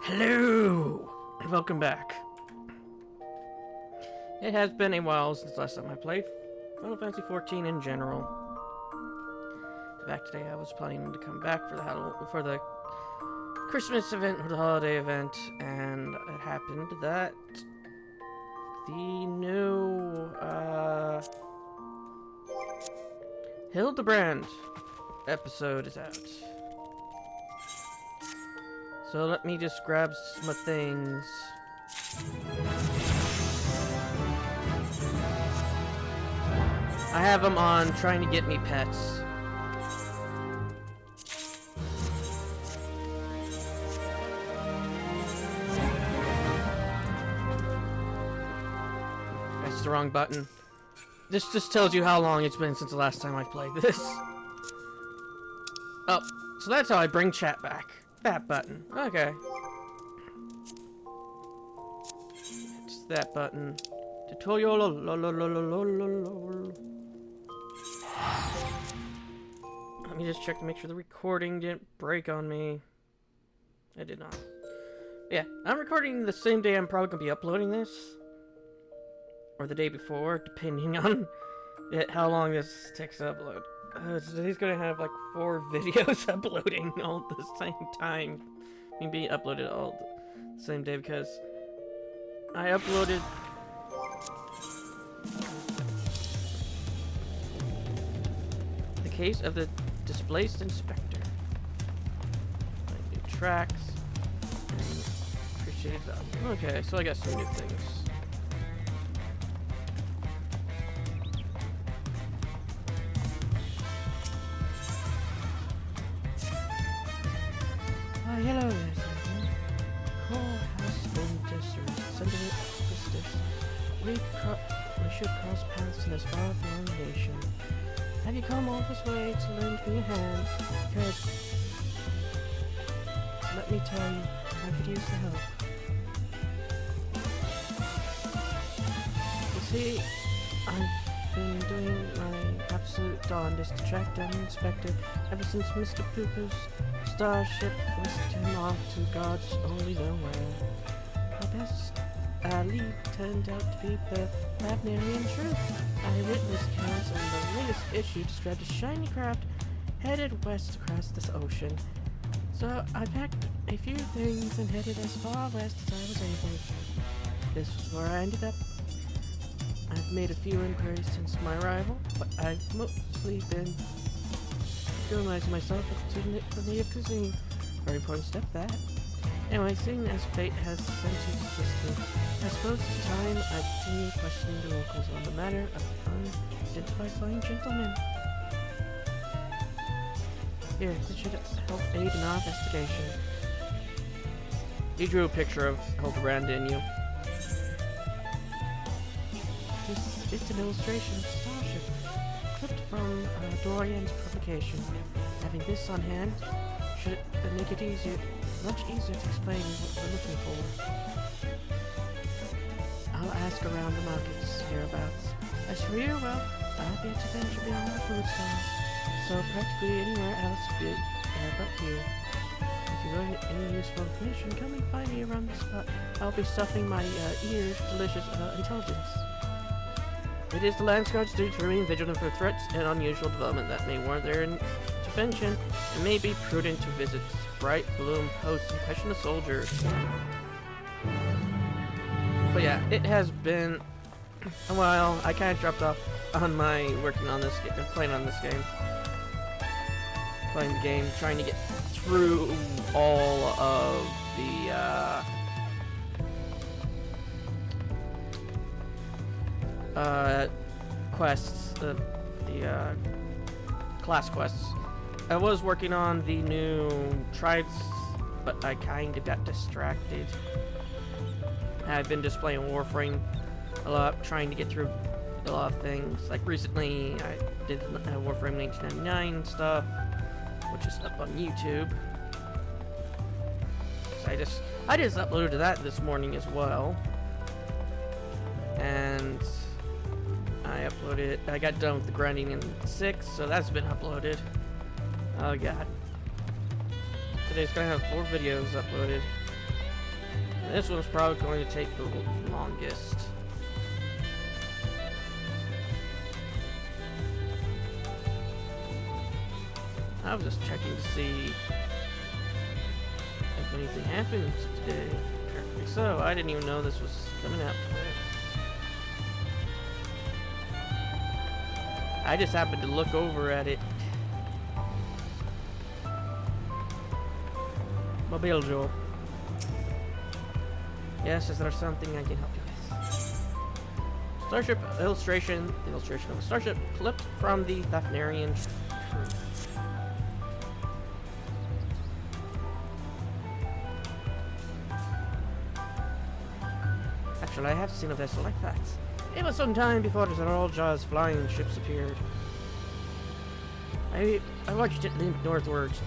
Hello! Welcome back. It has been a while since last time I played Final Fantasy XIV in general. In fact, today I was planning to come back for the Christmas event or the holiday event, and it happened that the new Hildibrand episode is out. So let me just grab some things. I have them on trying to get me pets. That's the wrong button. This just tells you how long it's been since the last time I played this. Oh, so that's how I bring chat back. That button. Okay. It's that button. Tutorial. Let me just check to make sure the recording didn't break on me. It did not. Yeah, I'm recording the same day I'm probably going to be uploading this. Or the day before, depending on how long this takes to upload. So he's gonna have like 4 videos uploading all at the same time. I mean, being uploaded all the same day because I uploaded the case of the displaced inspector. Like new tracks. And appreciate that. Okay, so I got some new things. Hello there, Sergeant. Core has been distressed. We should cross paths in this far-flung nation. Have you come all this way to lend me a hand? Because, let me tell you, I could use the help. You see, I've been doing my absolute darndest to track down the inspector ever since Mr. Pooper's starship whisked him off to God's only know where. My best lead turned out to be the Wagnerian truth. Eyewitness accounts on the latest issue described a shiny craft headed west across this ocean. So I packed a few things and headed as far west as I was able. This was where I ended up. I've made a few inquiries since my arrival, but I've mostly been familiarizing myself with the native cuisine. Very important step, that. Anyway, seeing as fate has sent you to assist me, I suppose it's time I continue questioning the locals on the matter of unidentified flying gentlemen. Here, this should help aid in our investigation. You drew a picture of Hildibrand, didn't you? It's an illustration of the starship, clipped from Dorian's publication. Having this on hand should make it much easier to explain what we're looking for. I'll ask around the markets hereabouts. As for you, well, I've yet to venture beyond the food stalls, so practically anywhere else but here. If you learn any useful information, come and find me around the spot. I'll be stuffing my ears with delicious intelligence. It is the Landsguard's duty to remain vigilant for threats and unusual development that may warrant their intervention, and may be prudent to visit Bright Bloom posts and question the soldiers. But yeah, it has been a while. I kind of dropped off on my playing on this game, trying to get through all of the quests, the class quests. I was working on the new tribes, but I kind of got distracted. I've been just playing Warframe a lot, trying to get through a lot of things. Like recently, I did Warframe 1999 stuff, which is up on YouTube. So I just uploaded that this morning as well, and I got done with the grinding in 6, so that's been uploaded. Oh god. Today's gonna have 4 videos uploaded. This one's probably going to take the longest. I was just checking to see if anything happened today. Apparently so. I didn't even know this was coming out today. I just happened to look over at it. Mobile Joe. Yes, is there something I can help you with? Starship illustration. Illustration of a starship clipped from the Thaftnerian truth. Actually, I have seen a vessel like that. It was some time before the Royal Jaws flying ships appeared. I watched it limp northwards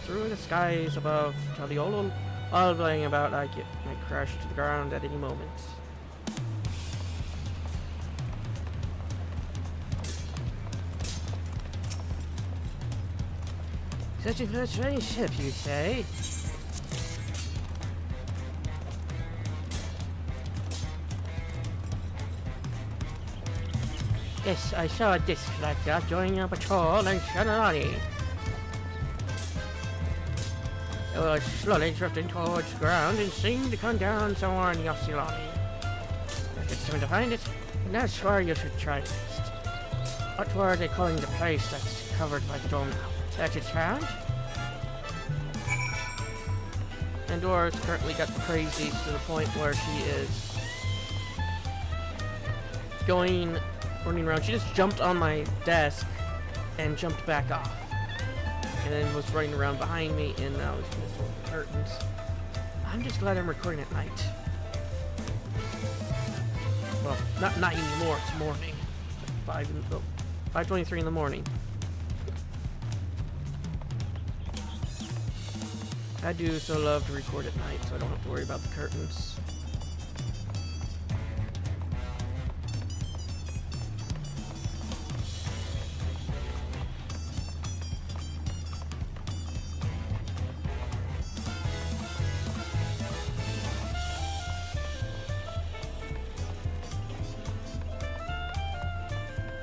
through the skies above, till the old all blowing about like it might crash to the ground at any moment. Searching for a strange ship, you say? Yes, I saw a disc like that joining a patrol in Shanalani. It was slowly drifting towards the ground and seemed to come down somewhere in Yosilani. If it's time to find it, and that's where you should try next. What were they calling the place that's covered by the dome now? That it's found? And Dora's currently got crazy to the point where she is running around. She just jumped on my desk and jumped back off. And then was running around behind me, and now it's missing the curtains. I'm just glad I'm recording at night. Well, not night anymore, it's morning. 5:23 in the morning. I do so love to record at night, so I don't have to worry about the curtains.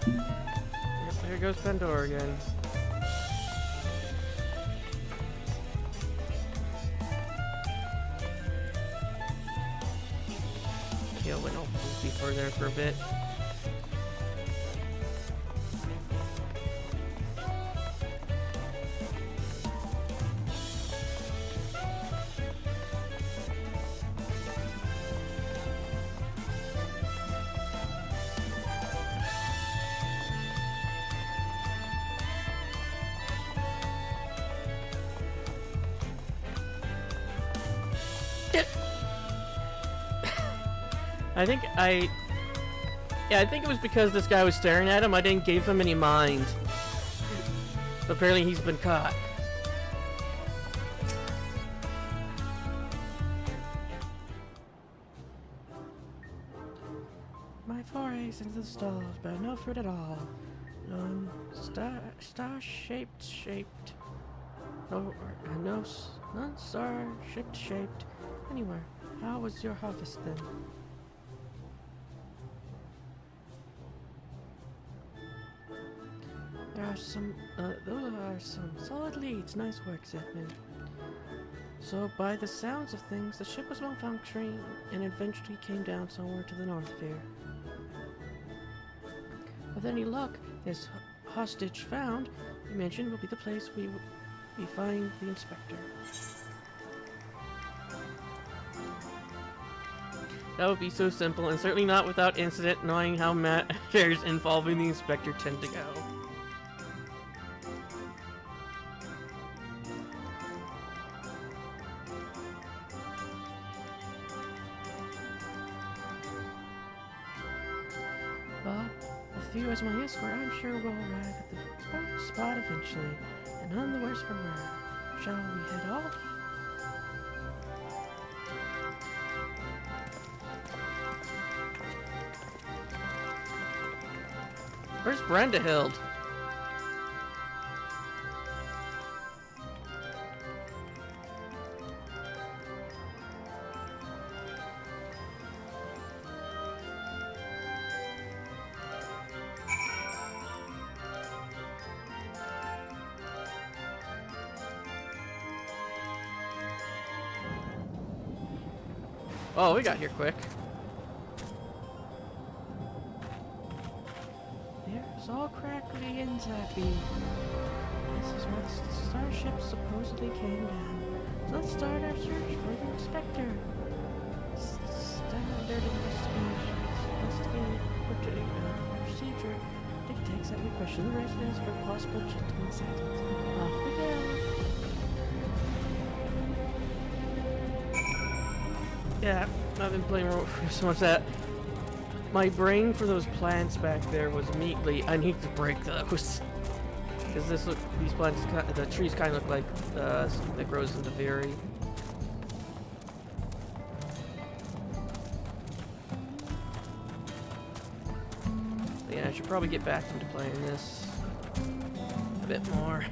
Yep, there goes Pandora again. Went off before there for a bit. I think it was because this guy was staring at him, I didn't give him any mind. So apparently he's been caught. My forays into the stars bear no fruit at all. None star-shaped. None star-shaped anywhere. How was your harvest then? Those are some solid leads. Nice work, Zepman. So, by the sounds of things, the ship was malfunctioning and eventually came down somewhere to the north of here. With any luck, this hostage found, you mentioned, will be the place we find the inspector. That would be so simple, and certainly not without incident, knowing how matters involving the inspector tend to go. But with few as my escort, I'm sure we'll arrive at the right spot eventually, and none the worse for wear. Shall we head off? Where's Brandhild? Oh, we got here quick. It's all crackly and zappy. This is where the starship supposedly came down. So let's start our search for the inspector. Standard investigative procedure dictates that we question the residents for possible gentleman sightings. Off we go. Yeah, I've been playing for so much that my brain for those plants back there was immediately, I need to break those. Because these plants, the trees kind of look like something that grows in the very. Yeah, I should probably get back into playing this a bit more.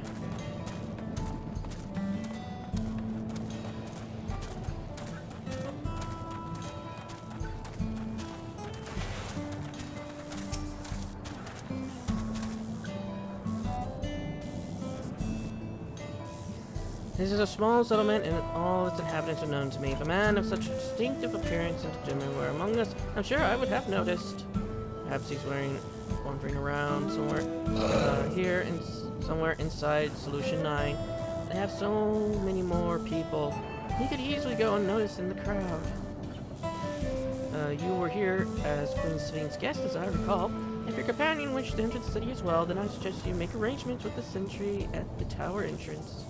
This is a small settlement, and all its inhabitants are known to me. If a man of such distinctive appearance and gentleman were among us, I'm sure I would have noticed. Perhaps he's wandering around somewhere here, and somewhere inside Solution 9. They have so many more people. He could easily go unnoticed in the crowd. You were here as Queen Sphinx's guest, as I recall. If your companion wished to enter the city as well, then I suggest you make arrangements with the sentry at the tower entrance.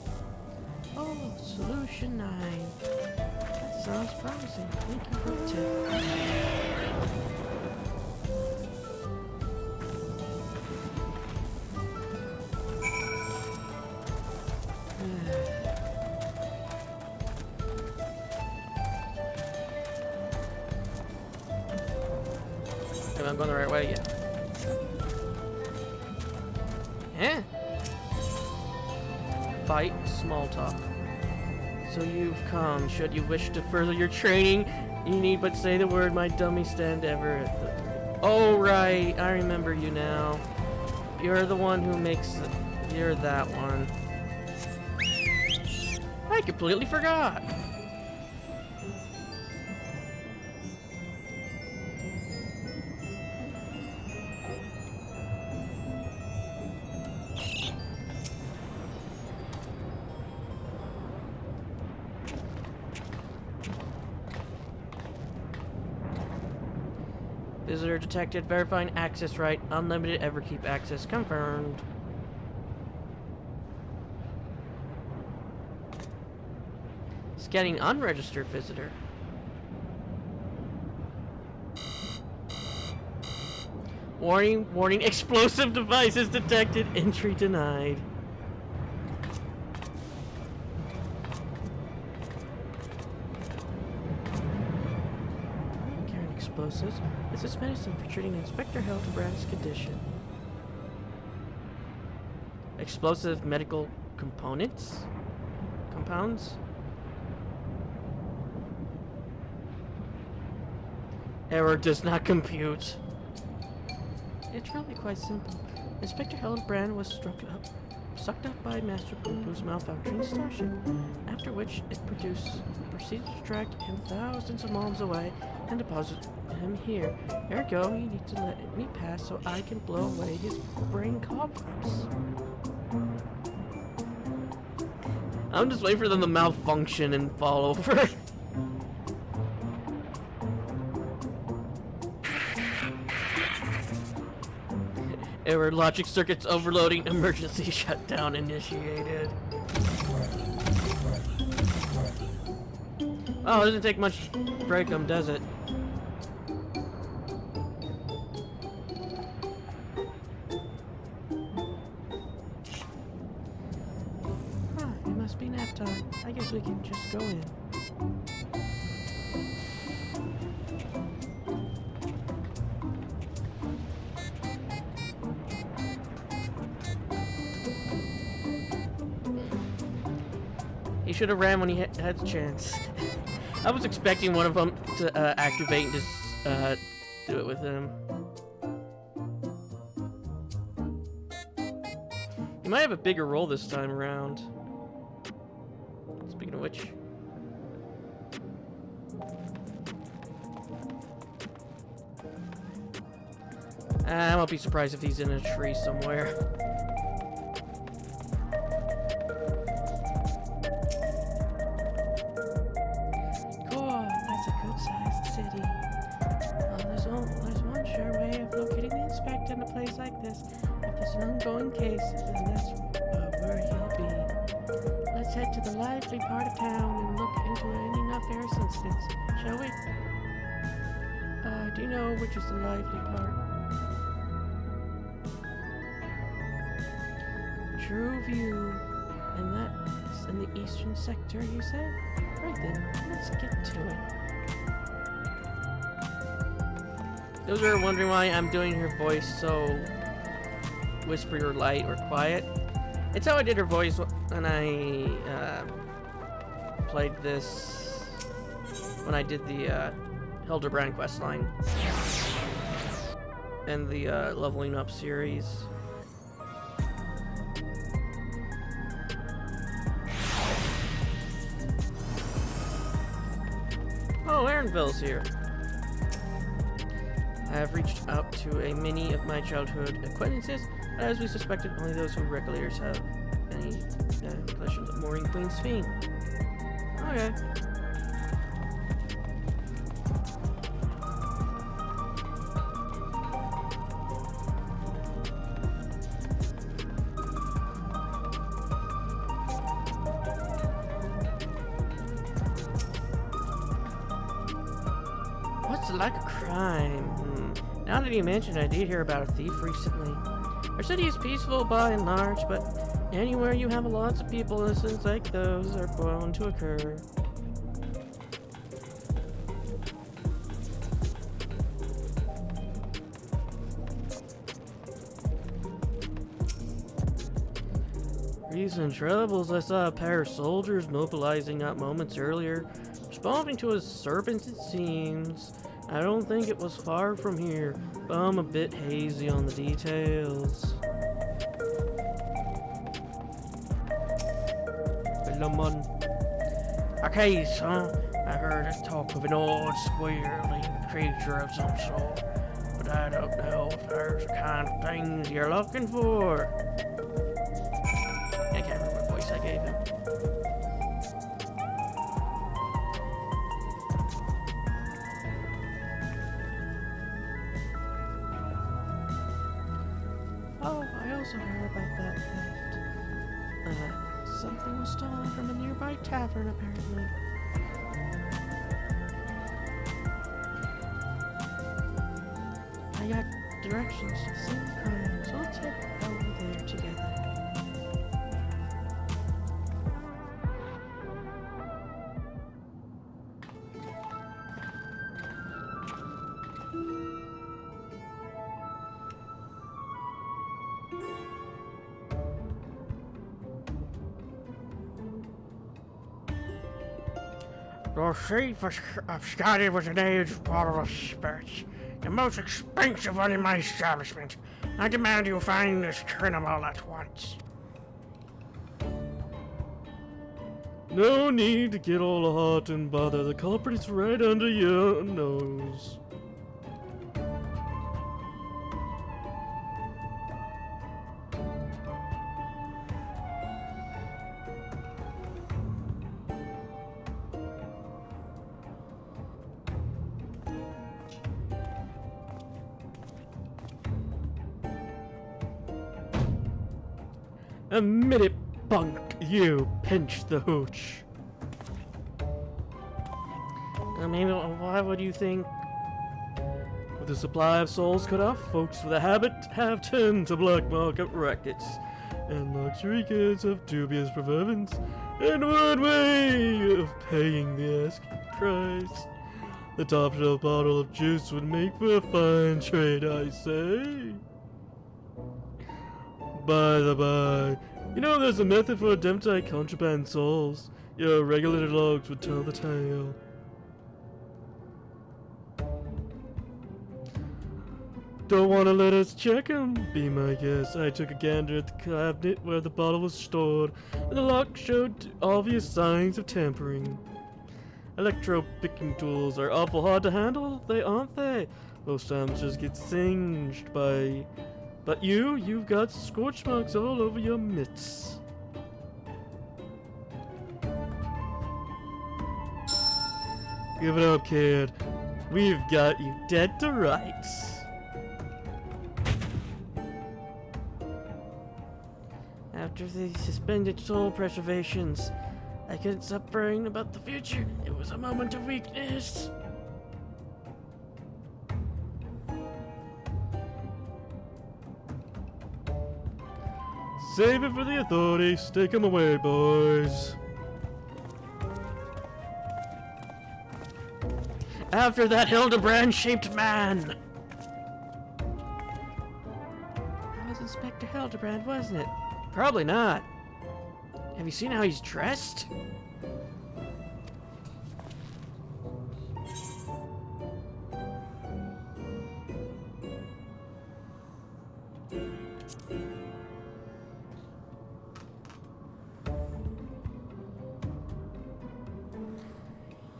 Oh, Solution 9. That sounds promising. Thank you for the tip. Am I going the right way? Yeah. Fight small talk. So you've come. Should you wish to further your training, you need but say the word, my dummy stand ever at the... Oh, right. I remember you now. You're the one who makes the... You're that one. I completely forgot. Visitor detected. Verifying access right. Unlimited Everkeep access confirmed. Scanning unregistered visitor. Warning, warning, explosive devices detected. Entry denied. Carrying explosives. Is this medicine for treating Inspector Hildibrand's condition? Explosive medical components? Compounds? Error does not compute. It's really quite simple. Inspector Hildibrand was sucked up by Master Poo-Poo's malfunctioning starship, after which it proceeded to drag him thousands of miles away and deposit him here. Ergo, you need to let me pass so I can blow away his brain cobwebs. I'm just waiting for them to malfunction and fall over. Error, logic circuits overloading, emergency shutdown initiated. Oh, it doesn't take much to break them, does it? Huh, it must be nap time. I guess we can just go in. He should have ran when he had the chance. I was expecting one of them to activate and just do it with him. He might have a bigger role this time around. Speaking of which. I won't be surprised if he's in a tree somewhere. Cool, that's a good-sized city. There's one sure way of locating the inspector in a place like this. If there's an ongoing case, then that's where he'll be. Let's head to the lively part of town and look into any nefarious incidents, shall we? Do you know which is the lively part? True view. And that is in the eastern sector, you say? Right then, let's get to it. Those who are wondering why I'm doing her voice so whispery or light or quiet, it's how I did her voice when I played this, when I did the Hildibrand questline and the leveling up series. Oh, Aaronville's here. I have reached out to a many of my childhood acquaintances, but as we suspected, only those who regulators have any collections of Maureen Queen's Fiend. Okay. What's like a crime? Now that you mentioned, I did hear about a thief recently. Our city is peaceful by and large, but anywhere you have lots of people, incidents like those are bound to occur. Recent troubles. I saw a pair of soldiers mobilizing up moments earlier, responding to a serpent, it seems. I don't think it was far from here, but I'm a bit hazy on the details. Lemon. A case, huh? I heard talk of an odd squirreling creature of some sort, but I don't know if there's the kind of things you're looking for. I can't remember what voice I gave him. Oh, I also heard about that theft. Something was stolen from a nearby tavern, apparently. I got directions to the scene of the crime, so let's head over there together. The thief absconded with an aged bottle of spirits, the most expensive one in my establishment. I demand you find this criminal at once. No need to get all hot and bother. The culprit is right under your nose. Admit it, punk. You pinched the hooch. Maybe, why would you think? With the supply of souls cut off, folks with a habit have turned to black market rackets and luxury goods of dubious provenance, and one way of paying the asking price. The top shelf bottle of juice would make for a fine trade, I say. By the by, you know there's a method for attempting contraband souls. Your regulated logs would tell the tale. Don't want to let us check 'em? Be my guest. I took a gander at the cabinet where the bottle was stored, and the lock showed obvious signs of tampering. Electro-picking tools are awful hard to handle, aren't they? Most times just get singed by... But you've got scorch marks all over your mitts. Give it up, kid. We've got you dead to rights. After the suspended soul preservations, I couldn't stop worrying about the future. It was a moment of weakness. Save it for the authorities. Take them away, boys. After that Hildibrand-shaped man! That was Inspector Hildibrand, wasn't it? Probably not. Have you seen how he's dressed?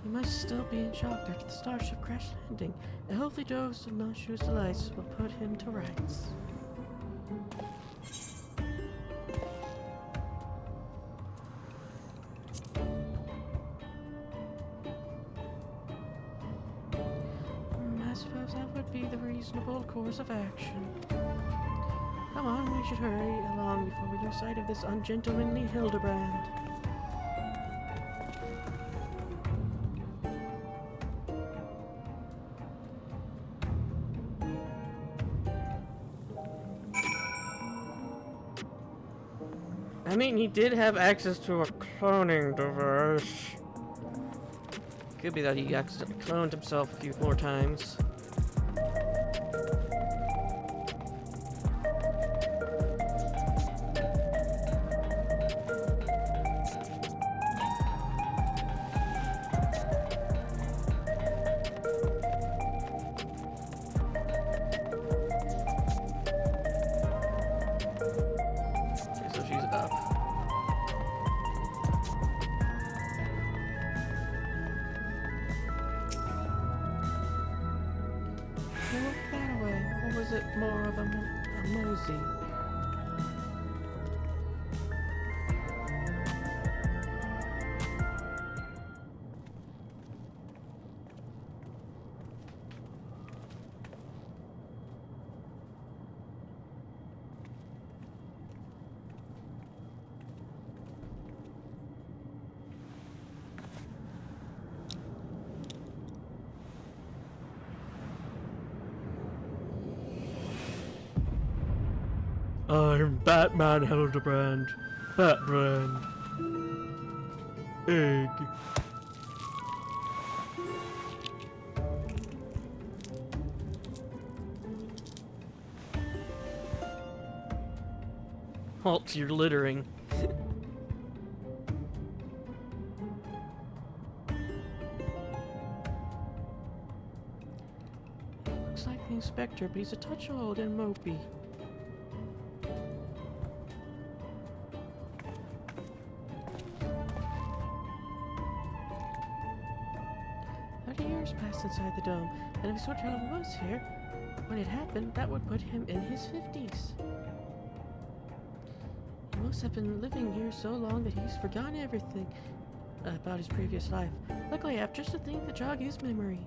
He must still be in shock after the starship crash landing. A healthy dose of nauseous delights will put him to rights. I suppose that would be the reasonable course of action. Come on, we should hurry along before we lose sight of this ungentlemanly Hildibrand. I mean, he did have access to a cloning device. Could be that he accidentally cloned himself a few more times. Okay, so she's up. Look that way. Or was it more of a mosey? I'm Batman Hildibrand. Batbrand. Egg. Halt, you're littering. Looks like the inspector, but he's a touch old and mopey. 30 years passed inside the dome, and if Swartell was here when it happened, that would put him in his 50s. He must have been living here so long that he's forgotten everything about his previous life. Luckily, I have just a thing to jog his memory.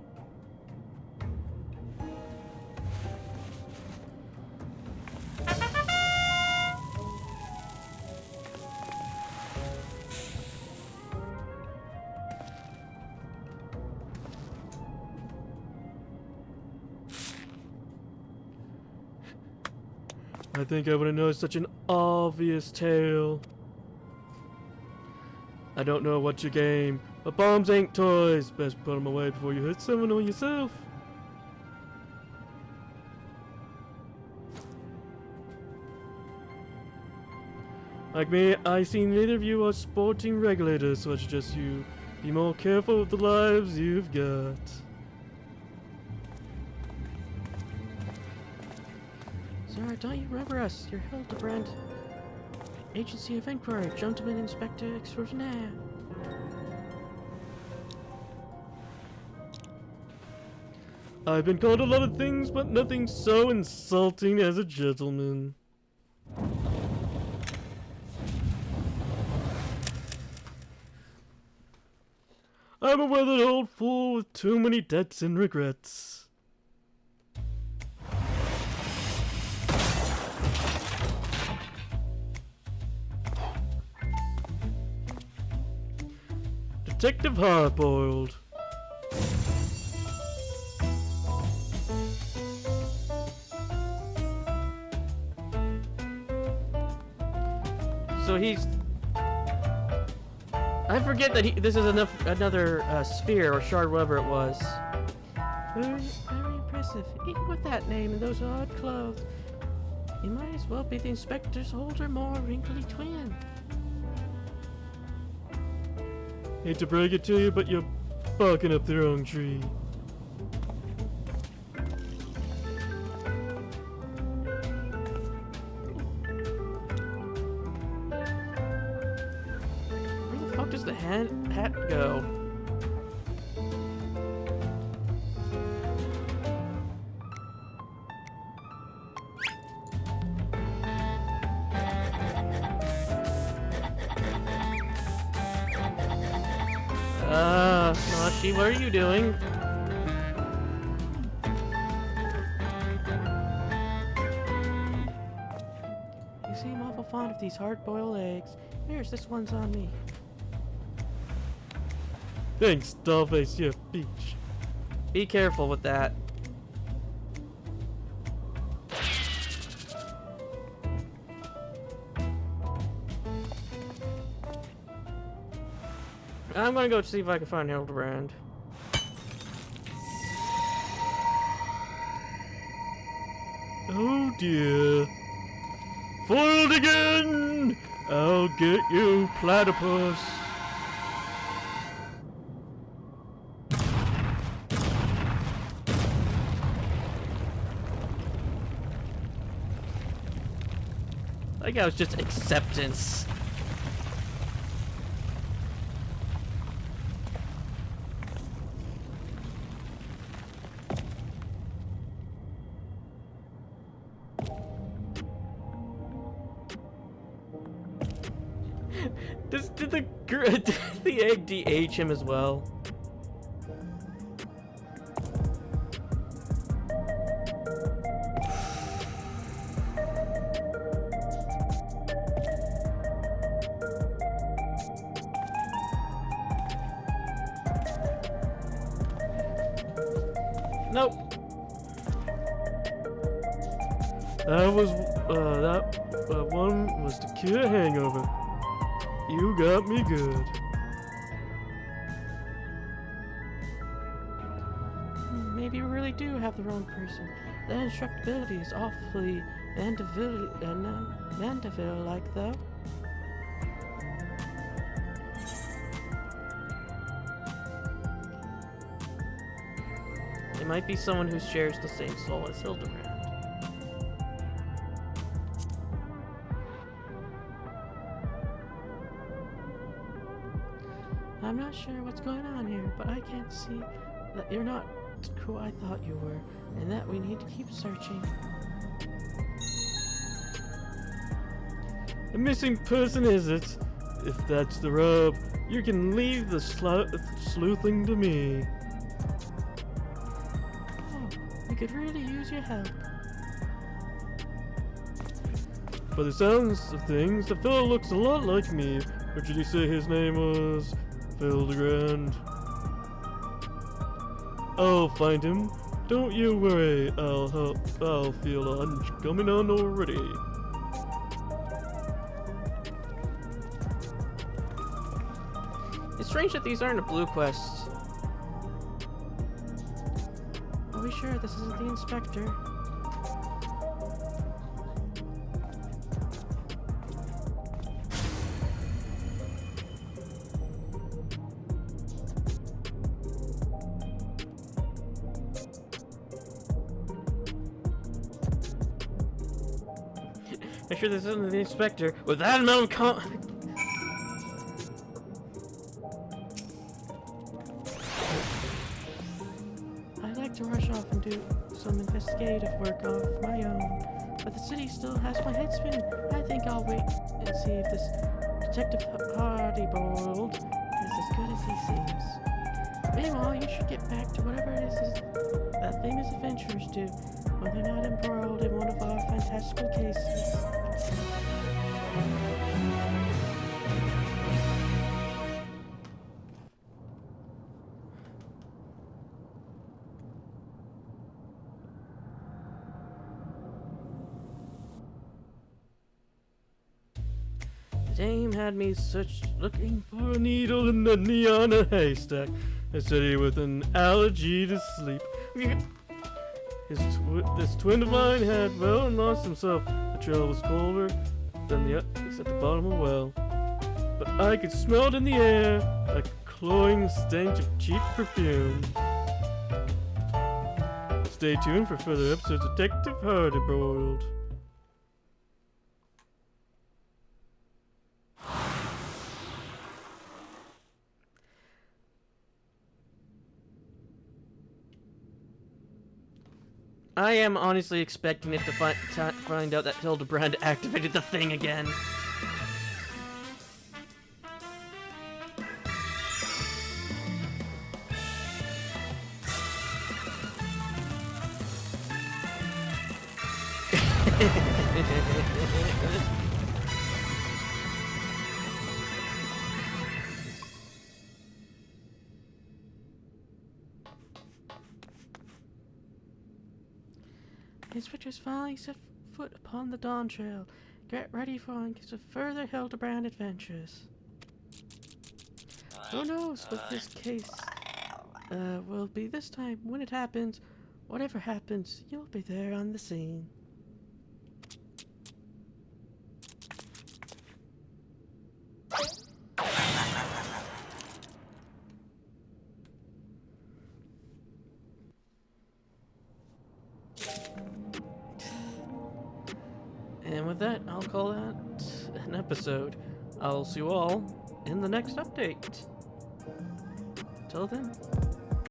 I think I wouldn't know such an obvious tale. I don't know what's your game, but bombs ain't toys. Best put them away before you hit someone or yourself. Like me, I see neither of you are sporting regulators, so I suggest you be more careful with the lives you've got. Sir, don't you remember us? You're Hildibrand, Agency of Inquiry, Gentleman Inspector Extraordinaire. I've been called a lot of things, but nothing so insulting as a gentleman. I'm a weathered old fool with too many debts and regrets. Detective Hardboiled. So he's... I forget that this is another sphere or shard, whatever it was. Very, very impressive. Even with that name and those odd clothes, you might as well be the inspector's older, more wrinkly twin. Hate to break it to you, but you're barking up the wrong tree. Where the fuck does the hat go? Nashi, what are you doing? You seem awful fond of these hard-boiled eggs. Here's this one's on me. Thanks, Dollface, you beach. Be careful with that. I'm gonna go see if I can find Hildibrand. Oh dear. Foiled again! I'll get you, platypus. I think that was just acceptance. Did the egg DH him as well? Nope. That one was to cure a hangover. You got me good. Maybe we really do have the wrong person. That instructability is awfully Mandeville-like, though. It might be someone who shares the same soul as Hildibrand. I'm not sure what's going on here, but I can't see that you're not who I thought you were, and that we need to keep searching. A missing person, is it? If that's the rub, you can leave the sleuthing to me. Oh, we could really use your help. By the sounds of things, the fellow looks a lot like me. Or did you say his name was Hildibrand? I'll find him. Don't you worry. I'll help. I'll feel a hunch coming on already. It's strange that these aren't a blue quest. Are we sure this isn't the inspector? Make sure this isn't the inspector with that amount of I like like to rush off and do some investigative work of my own, but the city still has my head spinning. I think I'll wait and see if this Detective Hardybold is as good as he seems. Meanwhile, you should get back to whatever it is that famous adventurers do when they're not embroiled in one of our fantastical cases. The dame had me looking for a needle in the neon a haystack. I said he with an allergy to sleep. This twin of mine had well lost himself. The trail was colder than the ice at the bottom of a well, but I could smell it in the air, a cloying stench of cheap perfume. Stay tuned for further episodes of Detective Hardybold. I am honestly expecting it to find out that Hildibrand activated the thing again. The inspectors finally set foot upon the Dawn Trail. Get ready for some further Hildibrand adventures. Who knows what this case will be this time. When it happens, whatever happens, you'll be there on the scene. And with that, I'll call that an episode. I'll see you all in the next update. Till then.